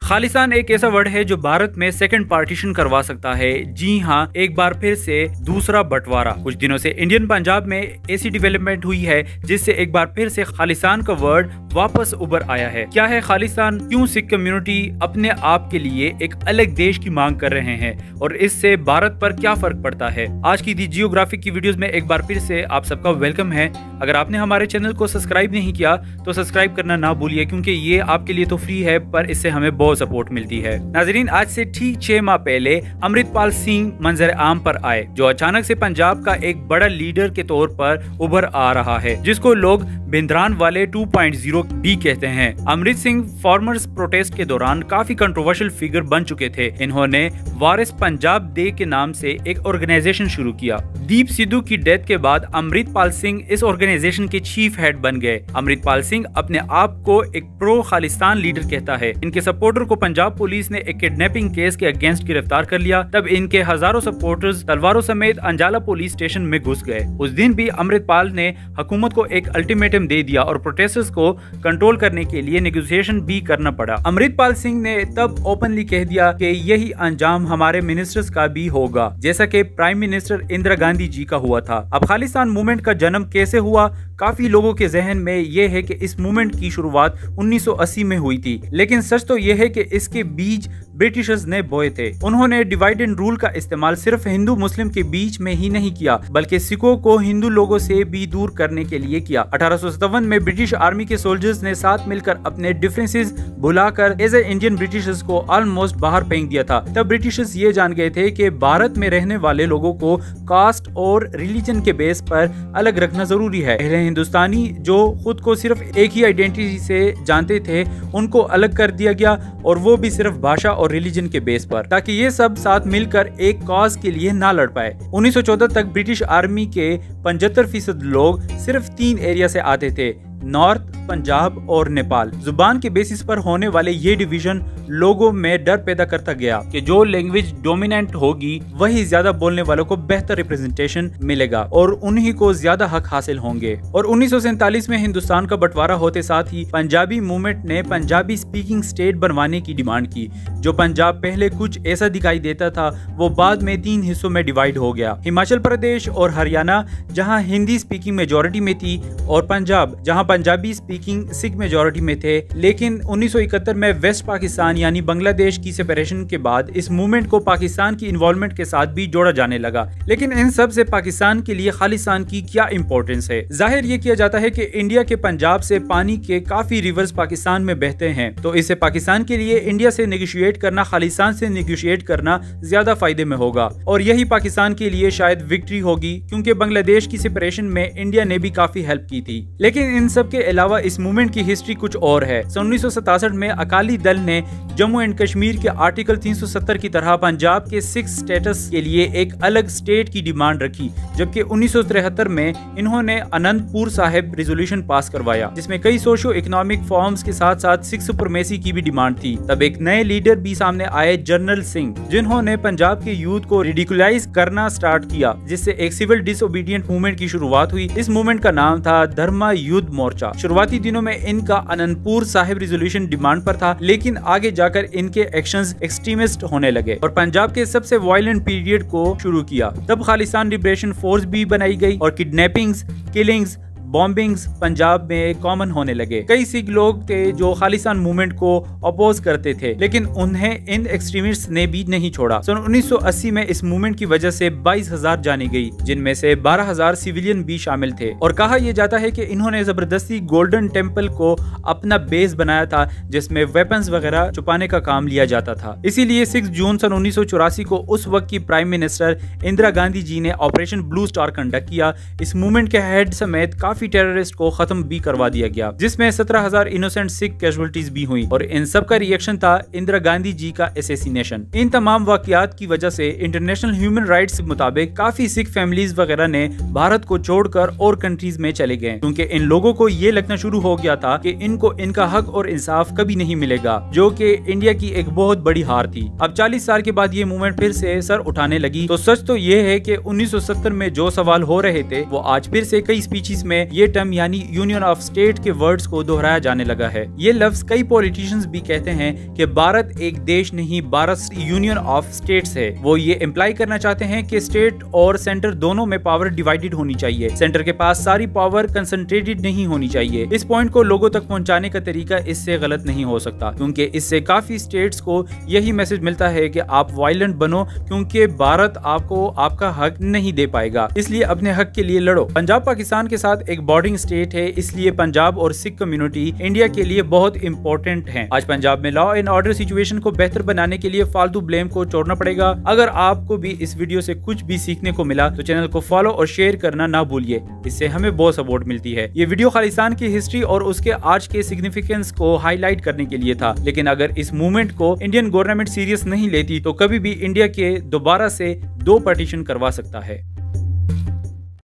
खालिस्तान एक ऐसा वर्ड है जो भारत में सेकंड पार्टीशन करवा सकता है। जी हाँ, एक बार फिर से दूसरा बंटवारा। कुछ दिनों से इंडियन पंजाब में ऐसी डेवलपमेंट हुई है जिससे एक बार फिर से खालिस्तान का वर्ड वापस उभर आया है। क्या है खालिस्तान? क्यों सिख कम्युनिटी अपने आप के लिए एक अलग देश की मांग कर रहे हैं और इससे भारत पर क्या फर्क पड़ता है? आज की दी जियोग्राफी की वीडियोस में एक बार फिर से आप सबका वेलकम है। अगर आपने हमारे चैनल को सब्सक्राइब नहीं किया तो सब्सक्राइब करना ना भूलिए, क्योंकि ये आपके लिए तो फ्री है पर इससे हमें बहुत सपोर्ट मिलती है। नाजरीन, आज से ठीक 6 माह पहले अमृतपाल सिंह मंजर आम पर आए, जो अचानक से पंजाब का एक बड़ा लीडर के तौर पर उभर आ रहा है, जिसको लोग भिंद्रान वाले 2.0 भी कहते हैं। अमृत सिंह फार्मर्स प्रोटेस्ट के दौरान काफी कंट्रोवर्शियल फिगर बन चुके थे। इन्होंने वारिस पंजाब डे के नाम से एक ऑर्गेनाइजेशन शुरू किया। दीप सिद्धू की डेथ के बाद अमृतपाल सिंह इस ऑर्गेनाइजेशन के चीफ हेड बन गए। अमृतपाल सिंह अपने आप को एक प्रो खालिस्तान लीडर कहता है। इनके सपोर्टर को पंजाब पुलिस ने एक किडनैपिंग केस के अगेंस्ट गिरफ्तार कर लिया। तब इनके हजारों सपोर्टर्स तलवारों समेत अंजाला पुलिस स्टेशन में घुस गए। उस दिन भी अमृतपाल ने हुकूमत को एक अल्टीमेटम दे दिया और प्रोटेस्टर्स को कंट्रोल करने के लिए नेगोशिएशन भी करना पड़ा। अमृतपाल सिंह ने तब ओपनली कह दिया कि यही अंजाम हमारे मिनिस्टर्स का भी होगा, जैसा कि प्राइम मिनिस्टर इंदिरा गांधी जी का हुआ था। अब खालिस्तान मूवमेंट का जन्म कैसे हुआ? काफी लोगों के जहन में ये है कि इस मूवमेंट की शुरुआत 1980 में हुई थी, लेकिन सच तो ये है कि इसके बीज ब्रिटिशर्स ने बोए थे। उन्होंने डिवाइड एंड रूल का इस्तेमाल सिर्फ हिंदू मुस्लिम के बीच में ही नहीं किया, बल्कि सिखों को हिंदू लोगों से भी दूर करने के लिए किया। 1857 में ब्रिटिश आर्मी के सोल्जर्स ने साथ मिलकर अपने डिफरेंसेस भुलाकर एज ए इंडियन ब्रिटिशर्स को ऑलमोस्ट बाहर फेंक दिया था। तब ब्रिटिशर्स ये जान गए थे कि भारत में रहने वाले लोगों को कास्ट और रिलीजन के बेस पर अलग रखना जरूरी है। पहले हिंदुस्तानी जो खुद को सिर्फ एक ही आइडेंटिटी से जानते थे, उनको अलग कर दिया गया, और वो भी सिर्फ भाषा और रिलीजन के बेस पर, ताकि ये सब साथ मिलकर एक कॉज के लिए ना लड़ पाए। 1914 तक ब्रिटिश आर्मी के 75% लोग सिर्फ 3 एरिया से आते थे, नॉर्थ, पंजाब और नेपाल। जुबान के बेसिस पर होने वाले ये डिवीजन लोगों में डर पैदा करता गया कि जो लैंग्वेज डोमिनेंट होगी वही ज्यादा बोलने वालों को बेहतर रिप्रेजेंटेशन मिलेगा और उन्हीं को ज्यादा हक हासिल होंगे। और 1947 में हिंदुस्तान का बंटवारा होते साथ ही पंजाबी मूवमेंट ने पंजाबी स्पीकिंग स्टेट बनवाने की डिमांड की। जो पंजाब पहले कुछ ऐसा दिखाई देता था, वो बाद में 3 हिस्सों में डिवाइड हो गया। हिमाचल प्रदेश और हरियाणा जहाँ हिंदी स्पीकिंग मेजोरिटी में थी, और पंजाब जहाँ पंजाबी स्पीकिंग सिख मेजोरिटी में थे। लेकिन 1971 में वेस्ट पाकिस्तान यानी बांग्लादेश की सेपरेशन के बाद इस मूवमेंट को पाकिस्तान की इन्वॉल्वमेंट के साथ भी जोड़ा जाने लगा। लेकिन इन सब से पाकिस्तान के लिए खालिस्तान की क्या इंपॉर्टेंस है? जाहिर ये किया जाता है कि इंडिया के पंजाब से पानी के काफी रिवर्स पाकिस्तान में बहते हैं, तो इससे पाकिस्तान के लिए इंडिया से नेगोशिएट करना खालिस्तान से नेगोशिएट करना ज्यादा फायदे में होगा। और यही पाकिस्तान के लिए शायद विक्ट्री होगी, क्योंकि बांग्लादेश की सेपरेशन में इंडिया ने भी काफी हेल्प की थी। लेकिन इन सब के अलावा इस मूवमेंट की हिस्ट्री कुछ और है। 1967 में अकाली दल ने जम्मू एंड कश्मीर के आर्टिकल 370 की तरह पंजाब के सिख स्टेटस के लिए एक अलग स्टेट की डिमांड रखी, जबकि 1973 में इन्होंने अनंतपुर साहिब रेजोल्यूशन पास करवाया, जिसमें कई सोशो इकोनॉमिक फॉर्म्स के साथ साथ सिख सुपरमेसी की भी डिमांड थी। तब एक नए लीडर भी सामने आए, जनरल सिंह, जिन्होंने पंजाब के यूथ को रिडिकुलाइज करना स्टार्ट किया, जिससे एक सिविल डिसओबीडियंट मूवमेंट की शुरुआत हुई। इस मूवमेंट का नाम था धर्मा युद्ध मोर्चा। शुरुआती दिनों में इनका अनंतपुर साहिब रेजोल्यूशन डिमांड पर था, लेकिन आगे जाकर इनके एक्शंस एक्सट्रीमिस्ट होने लगे और पंजाब के सबसे वायलेंट पीरियड को शुरू किया। तब खालिस्तान लिबरेशन फोर्स भी बनाई गई और किडनैपिंग्स, किलिंग्स, बॉम्बिंग्स पंजाब में कॉमन होने लगे। कई सिख लोग थे जो खालिस्तान मूवमेंट को अपोज करते थे, लेकिन उन्हें इन एक्सट्रीमिस्ट्स ने भी नहीं छोड़ा। सन 1980 में इस मूवमेंट की वजह से 22,000 जानी गई, जिनमें से 12,000 सिविलियन भी शामिल थे। और कहा यह जाता है कि इन्होंने जबरदस्ती गोल्डन टेम्पल को अपना बेस बनाया था, जिसमें वेपन्स वगैरह छुपाने का काम लिया जाता था। इसीलिए 6 जून सन 1984 को उस वक्त की प्राइम मिनिस्टर इंदिरा गांधी जी ने ऑपरेशन ब्लू स्टार कंडक्ट किया। इस मूवमेंट के हेड समेत काफी टेररिस्ट को खत्म भी करवा दिया गया, जिसमें 17,000 इनोसेंट सिख कैजुअलिटीज भी हुई। और इन सब का रिएक्शन था इंदिरा गांधी जी का असैसिनेशन। इन तमाम वाकयात की वजह से इंटरनेशनल ह्यूमन राइट्स के मुताबिक काफी सिख फैमिलीज वगैरह ने भारत को छोड़कर और कंट्रीज में चले गए, क्योंकि इन लोगों को ये लगना शुरू हो गया था कि इनको इनका हक और इंसाफ कभी नहीं मिलेगा, जो कि इंडिया की एक बहुत बड़ी हार थी। अब 40 साल के बाद ये मूवमेंट फिर से सर उठाने लगी। तो सच तो ये है कि 1970 में जो सवाल हो रहे थे वो आज फिर से कई स्पीचेस में ये टर्म यानी यूनियन ऑफ स्टेट के वर्ड्स को दोहराया जाने लगा है। ये लफ्ज कई पॉलिटिशियंस भी कहते हैं कि भारत एक देश नहीं, भारत यूनियन ऑफ स्टेट्स है। वो ये इम्प्लाई करना चाहते हैं कि स्टेट और सेंटर दोनों में पावर डिवाइडेड होनी चाहिए, सेंटर के पास सारी पावर कंसंट्रेटेड नहीं होनी चाहिए। इस पॉइंट को लोगों तक पहुंचाने का तरीका इससे गलत नहीं हो सकता, क्योंकि इससे काफी स्टेट्स को यही मैसेज मिलता है कि आप वायलेंट बनो, क्योंकि भारत आपको आपका हक नहीं दे पाएगा, इसलिए अपने हक के लिए लड़ो। पंजाब पाकिस्तान के साथ एक बॉर्डरिंग स्टेट है, इसलिए पंजाब और सिख कम्युनिटी इंडिया के लिए बहुत इंपॉर्टेंट है। आज पंजाब में लॉ एंड ऑर्डर सिचुएशन को बेहतर बनाने के लिए फालतू ब्लेम को छोड़ना पड़ेगा। अगर आपको भी इस वीडियो से कुछ भी सीखने को मिला तो चैनल को फॉलो और शेयर करना ना भूलिए, इससे हमें बहुत सपोर्ट मिलती है। ये वीडियो खालिस्तान की हिस्ट्री और उसके आज के सिग्निफिकेंस को हाईलाइट करने के लिए था, लेकिन अगर इस मूवमेंट को इंडियन गवर्नमेंट सीरियस नहीं लेती तो कभी भी इंडिया के दोबारा से 2 पार्टीशन करवा सकता है।